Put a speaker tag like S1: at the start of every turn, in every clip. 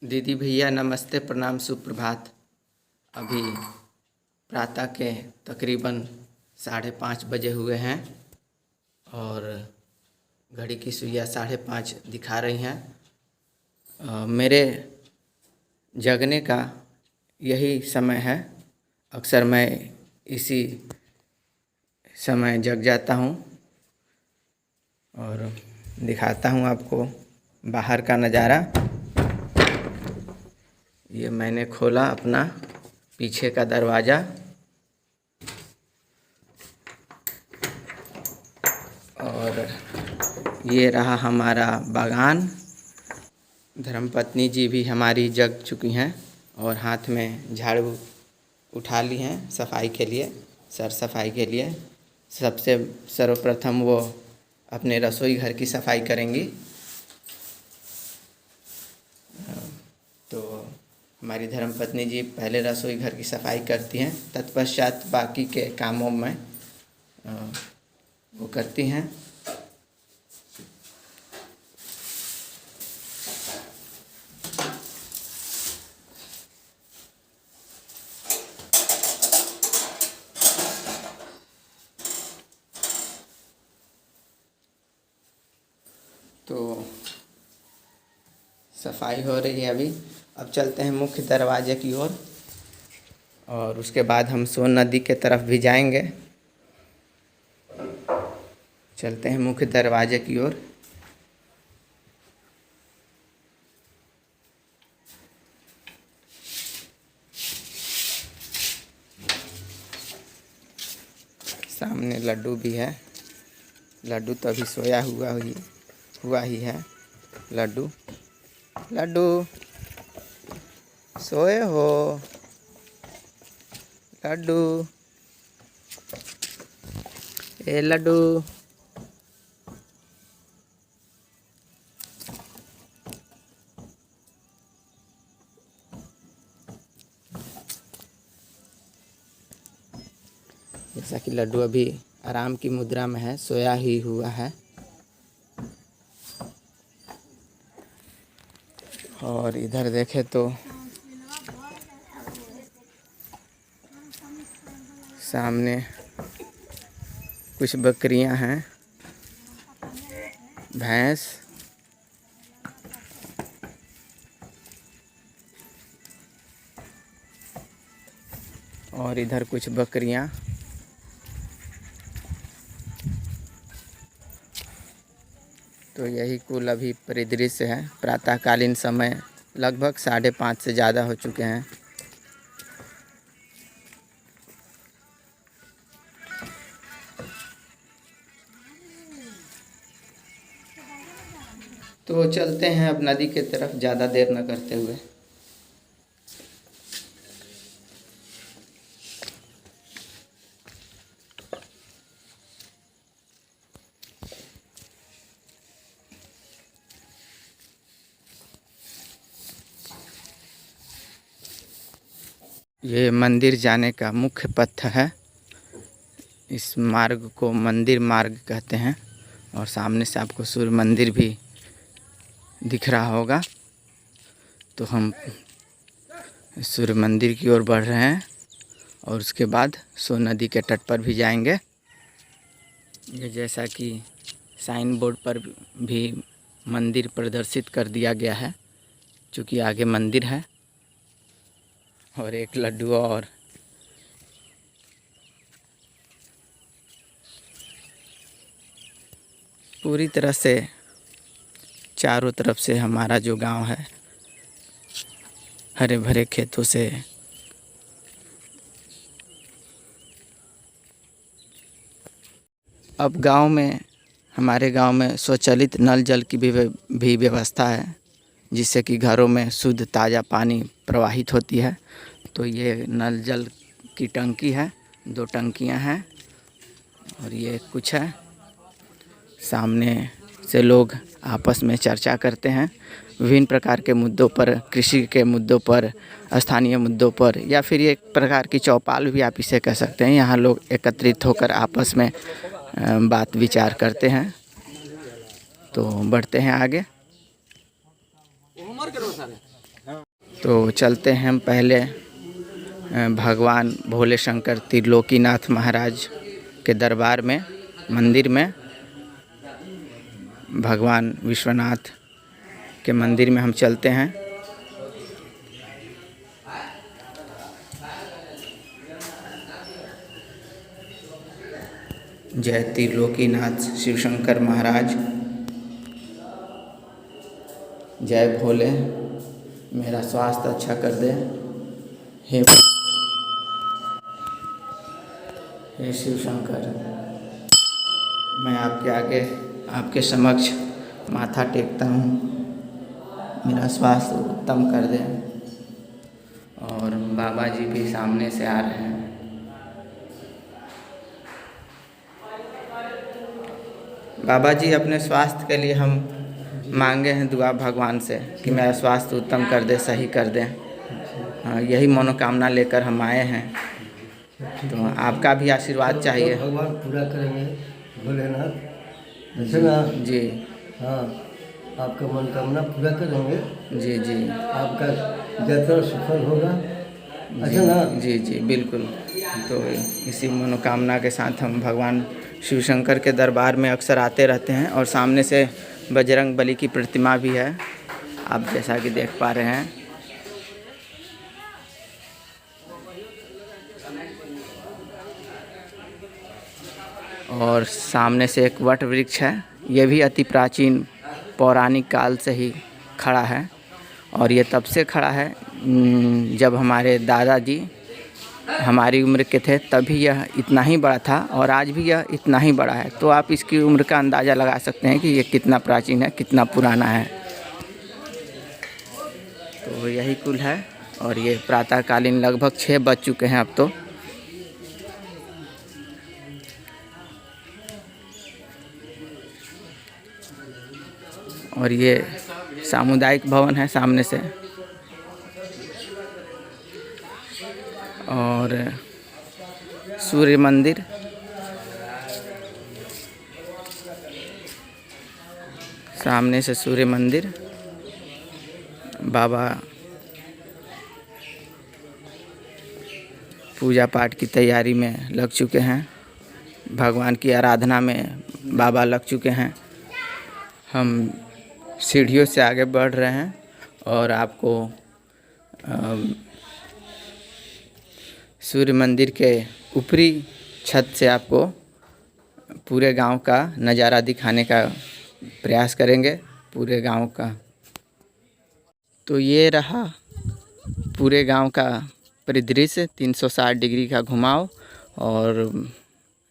S1: दीदी भैया नमस्ते प्रणाम सुप्रभात। अभी प्रातः के तकरीबन 5:30 बजे हुए हैं और घड़ी की सुइयाँ 5:30 दिखा रही हैं। मेरे जगने का यही समय है। अक्सर मैं इसी समय जग जाता हूँ और दिखाता हूँ आपको बाहर का नज़ारा। ये मैंने खोला अपना पीछे का दरवाज़ा और ये रहा हमारा बागान। धर्मपत्नी जी भी हमारी जग चुकी हैं और हाथ में झाड़ू उठा ली हैं सफाई के लिए, सर सफाई के लिए। सबसे सर्वप्रथम वो अपने रसोई घर की सफाई करेंगी। तो हमारी धर्मपत्नी जी पहले रसोई घर की सफाई करती हैं, तत्पश्चात बाकी के कामों में वो करती हैं। तो सफाई हो रही है अभी। अब चलते हैं मुख्य दरवाजे की ओर और उसके बाद हम सोन नदी के तरफ भी जाएंगे। चलते हैं मुख्य दरवाजे की ओर। सामने लड्डू भी है। लड्डू तो अभी सोया हुआ ही है। लड्डू लड्डू सोए हो? लड्डू ए लड्डू। जैसा कि लड्डू अभी आराम की मुद्रा में है, सोया ही हुआ है। और इधर देखें तो सामने कुछ बकरियां हैं, भैंस और इधर कुछ बकरियां। तो यही कुल अभी परिदृश्य है। प्रातःकालीन समय लगभग 5:30 से ज़्यादा हो चुके हैं। तो चलते हैं अब नदी के तरफ, ज़्यादा देर न करते हुए। ये मंदिर जाने का मुख्य पथ है। इस मार्ग को मंदिर मार्ग कहते हैं और सामने से आपको सूर्य मंदिर भी दिख रहा होगा। तो हम सूर्य मंदिर की ओर बढ़ रहे हैं और उसके बाद सोन नदी के तट पर भी जाएंगे। ये जैसा कि साइन बोर्ड पर भी मंदिर प्रदर्शित कर दिया गया है, क्योंकि आगे मंदिर है। और एक लड्डू और पूरी तरह से चारों तरफ से हमारा जो गांव है हरे भरे खेतों से अब हमारे गांव में स्वचालित नल जल की भी व्यवस्था है, जिससे कि घरों में शुद्ध ताज़ा पानी प्रवाहित होती है। तो ये नल जल की टंकी है, 2 टंकियां हैं और ये कुछ है। सामने से लोग आपस में चर्चा करते हैं विभिन्न प्रकार के मुद्दों पर, कृषि के मुद्दों पर, स्थानीय मुद्दों पर, या फिर ये एक प्रकार की चौपाल भी आप इसे कह सकते हैं। यहाँ लोग एकत्रित होकर आपस में बात विचार करते हैं। तो बढ़ते हैं आगे। तो चलते हैं हम पहले भगवान भोले शंकर त्रिलोकीनाथ महाराज के दरबार में, मंदिर में, भगवान विश्वनाथ के मंदिर में हम चलते हैं। जय त्रिलोकीनाथ शिव शंकर महाराज, जय भोले, मेरा स्वास्थ्य अच्छा कर दे। हे शिव शंकर, मैं आपके आगे, आपके समक्ष माथा टेकता हूँ, मेरा स्वास्थ्य उत्तम कर दे। और बाबा जी भी सामने से आ रहे हैं। बाबा जी, अपने स्वास्थ्य के लिए हम मांगे हैं दुआ भगवान से कि मेरा स्वास्थ्य उत्तम कर दे, सही कर दे। हाँ, यही मनोकामना लेकर हम आए हैं, तो आपका भी आशीर्वाद चाहिए।
S2: भगवान पूरा करेंगे भोलेनाथ, ऐसे ना
S1: जी।
S2: हाँ, आपका मनोकामना पूरा करेंगे।
S1: जी जी।
S2: आपका यात्रा सफल होगा, ऐसे ना।
S1: जी जी बिल्कुल। तो इसी मनोकामना के साथ हम भगवान शिव शंकर के दरबार में अक्सर आते रहते हैं। और सामने से बजरंग बली की प्रतिमा भी है, आप जैसा कि देख पा रहे हैं। और सामने से एक वट वृक्ष है, ये भी अति प्राचीन पौराणिक काल से ही खड़ा है। और ये तब से खड़ा है जब हमारे दादाजी हमारी उम्र के थे, तभी यह इतना ही बड़ा था, और आज भी यह इतना ही बड़ा है। तो आप इसकी उम्र का अंदाज़ा लगा सकते हैं कि ये कितना प्राचीन है, कितना पुराना है। तो यही कुल है। और ये प्रातःकालीन लगभग 6 बज चुके हैं अब तो। और ये सामुदायिक भवन है सामने से। और सूर्य मंदिर, सामने से सूर्य मंदिर। बाबा पूजा पाठ की तैयारी में लग चुके हैं, भगवान की आराधना में बाबा लग चुके हैं। हम सीढ़ियों से आगे बढ़ रहे हैं और आपको सूर्य मंदिर के ऊपरी छत से आपको पूरे गांव का नज़ारा दिखाने का प्रयास करेंगे, पूरे गांव का। तो ये रहा पूरे गांव का परिदृश्य, 360 डिग्री का घुमाव। और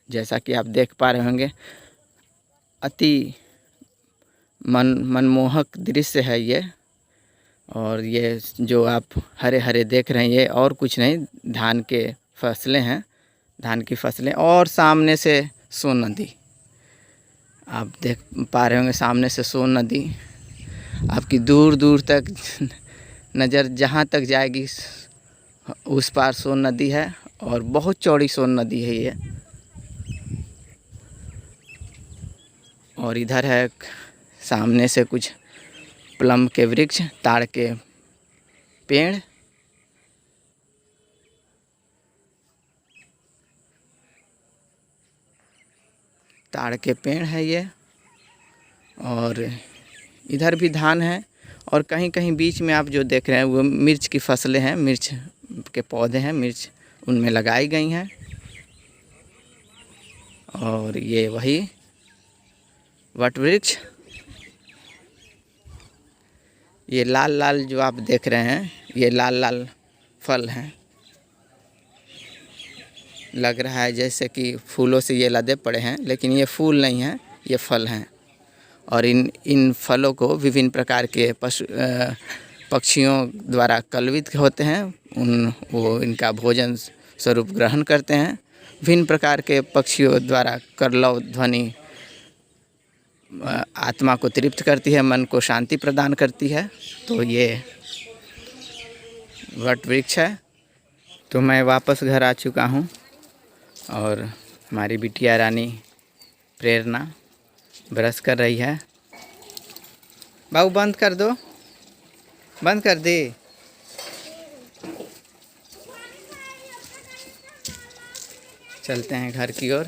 S1: जैसा कि आप देख पा रहे होंगे, अति मनमोहक दृश्य है ये। और ये जो आप हरे हरे देख रहे हैं, ये और कुछ नहीं, धान के फसलें हैं, धान की फसलें। और सामने से सोन नदी आप देख पा रहे होंगे, सामने से सोन नदी आपकी दूर दूर तक नज़र जहाँ तक जाएगी, उस पार सोन नदी है। और बहुत चौड़ी सोन नदी है ये। और इधर है सामने से कुछ प्लम के वृक्ष, ताड़ के पेड़। ताड़ के पेड़ है ये। और इधर भी धान है। और कहीं कहीं बीच में आप जो देख रहे हैं वो मिर्च की फसलें हैं, मिर्च के पौधे हैं, मिर्च उनमें लगाई गई हैं। और ये वही वट वृक्ष, ये लाल लाल जो आप देख रहे हैं, ये लाल लाल फल हैं। लग रहा है जैसे कि फूलों से ये लदे पड़े हैं, लेकिन ये फूल नहीं हैं, ये फल हैं। और इन फलों को विभिन्न प्रकार के पक्षियों द्वारा कलवित होते हैं, वो इनका भोजन स्वरूप ग्रहण करते हैं। भिन्न प्रकार के पक्षियों द्वारा करलव ध्वनि आत्मा को तृप्त करती है, मन को शांति प्रदान करती है। तो ये वट वृक्ष है। तो मैं वापस घर आ चुका हूँ और हमारी बिटिया रानी प्रेरणा ब्रश कर रही है। बाबू बंद कर दो, बंद कर दी। चलते हैं घर की ओर।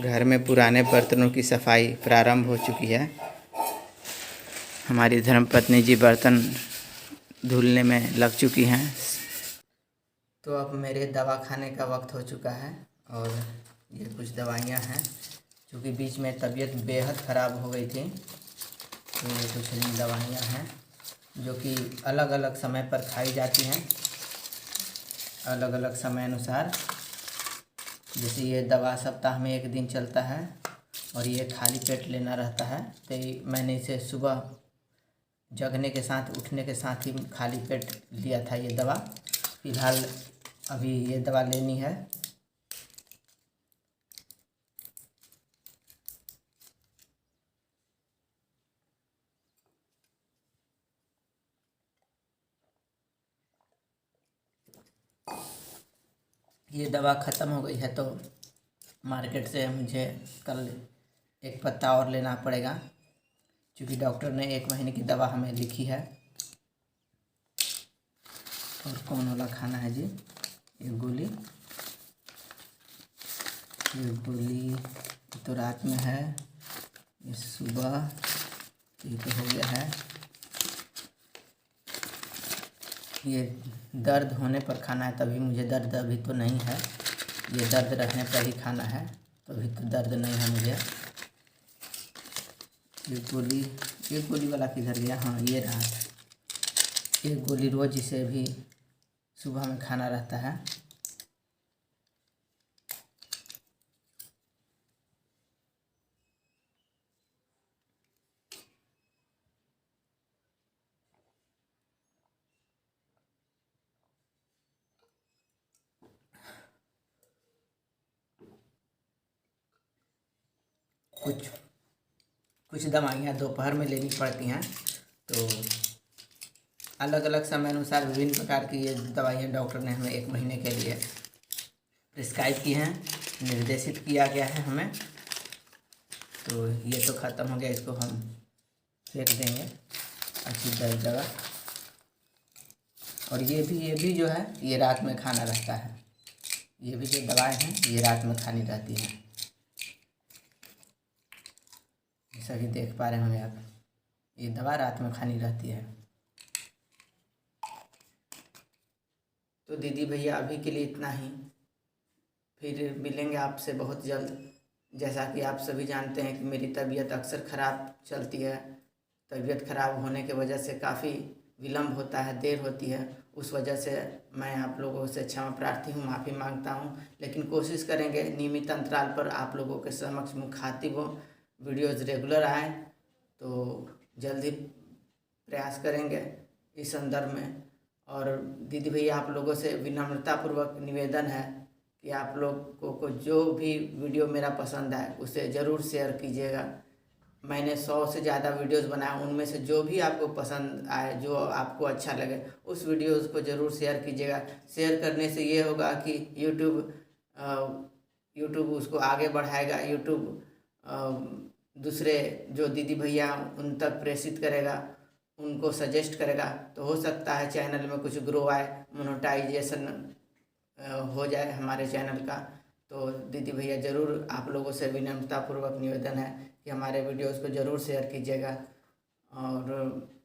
S1: घर में पुराने बर्तनों की सफाई प्रारंभ हो चुकी है। हमारी धर्मपत्नी जी बर्तन धुलने में लग चुकी हैं। तो अब मेरे दवा खाने का वक्त हो चुका है और ये कुछ दवाइयाँ हैं, क्योंकि बीच में तबीयत बेहद ख़राब हो गई थी। तो ये कुछ दवाइयाँ हैं जो कि अलग अलग समय पर खाई जाती हैं, अलग अलग समय अनुसार। जैसे ये दवा सप्ताह में 1 दिन चलता है और ये खाली पेट लेना रहता है। तो मैंने इसे सुबह जगने के साथ, उठने के साथ ही खाली पेट लिया था ये दवा। फिलहाल अभी ये दवा लेनी है। ये दवा ख़त्म हो गई है तो मार्केट से मुझे कल एक पत्ता और लेना पड़ेगा, क्योंकि डॉक्टर ने 1 महीने की दवा हमें लिखी है। और कौन वाला खाना है जी? ये गोली तो रात में है, ये सुबह, ये तो हो गया है। ये दर्द होने पर खाना है, तभी मुझे दर्द अभी तो नहीं है। ये दर्द रहने पर ही खाना है, तो अभी तो दर्द नहीं है मुझे। ये गोली वाला किधर गया? हाँ, ये रहा। ये गोली रोज़ इसे भी सुबह में खाना रहता है। कुछ दवाइयाँ दोपहर में लेनी पड़ती हैं, तो अलग अलग समय अनुसार विभिन्न प्रकार की ये दवाइयाँ डॉक्टर ने हमें 1 महीने के लिए प्रिस्क्राइब की हैं, निर्देशित किया गया है हमें। तो ये तो ख़त्म हो गया, इसको हम फेंक देंगे अच्छी जगह। और ये भी जो है, ये रात में खाना रहता है। ये भी जो दवाएं हैं, ये रात में खानी रहती हैं, जैसा कि देख पा रहे होंगे आप। ये दवा रात में खानी रहती है। तो दीदी भैया अभी के लिए इतना ही, फिर मिलेंगे आपसे बहुत जल्द। जैसा कि आप सभी जानते हैं कि मेरी तबीयत अक्सर ख़राब चलती है। तबीयत ख़राब होने के वजह से काफ़ी विलम्ब होता है, देर होती है। उस वजह से मैं आप लोगों से क्षमा प्रार्थी हूँ, माफ़ी मांगता हूँ। लेकिन कोशिश करेंगे नियमित अंतराल पर आप लोगों के समक्ष मुखातिब हो, वीडियोज़ रेगुलर आएँ। तो जल्दी प्रयास करेंगे इस संदर्भ में। और दीदी भैया आप लोगों से विनम्रतापूर्वक निवेदन है कि आप लोगों को जो भी वीडियो मेरा पसंद आए उसे ज़रूर शेयर कीजिएगा। मैंने 100 से ज़्यादा वीडियोस बनाए, उनमें से जो भी आपको पसंद आए, जो आपको अच्छा लगे, उस वीडियोस को ज़रूर शेयर कीजिएगा। शेयर करने से ये होगा कि यूट्यूब उसको आगे बढ़ाएगा। यूट्यूब दूसरे जो दीदी भैया उन तक प्रेषित करेगा, उनको सजेस्ट करेगा। तो हो सकता है चैनल में कुछ ग्रो आए, मोनेटाइजेशन हो जाए हमारे चैनल का। तो दीदी भैया ज़रूर आप लोगों से विनम्रतापूर्वक निवेदन है कि हमारे वीडियोस को ज़रूर शेयर कीजिएगा। और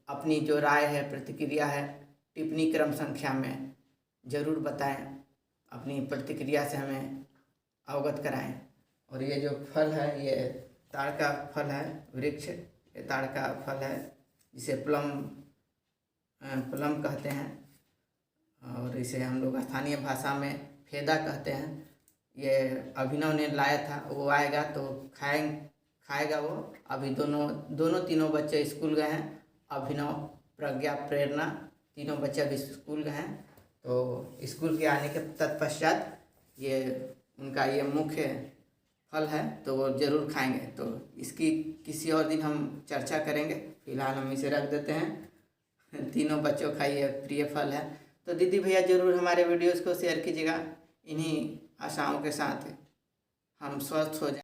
S1: अपनी जो राय है, प्रतिक्रिया है, टिप्पणी क्रम संख्या में ज़रूर बताएं। अपनी प्रतिक्रिया से हमें अवगत कराएं। और ये जो फल है, ये ताड़ का फल है, वृक्ष, ये ताड़ का फल है, जिसे प्लम कहते हैं। और इसे हम लोग स्थानीय भाषा में फेदा कहते हैं। ये अभिनव ने लाया था, वो आएगा तो खाएगा वो। अभी दोनों तीनों बच्चे स्कूल गए हैं। अभिनव, प्रज्ञा, प्रेरणा, तीनों बच्चे अभी स्कूल गए हैं। तो स्कूल के आने के तत्पश्चात ये उनका ये मुख्य फल है, तो वो ज़रूर खाएंगे। तो इसकी किसी और दिन हम चर्चा करेंगे। फिलहाल हम इसे रख देते हैं। तीनों बच्चों का ये प्रिय फल है। तो दीदी भैया ज़रूर हमारे वीडियोस को शेयर कीजिएगा। इन्हीं आशाओं के साथ हम स्वस्थ हो जाए।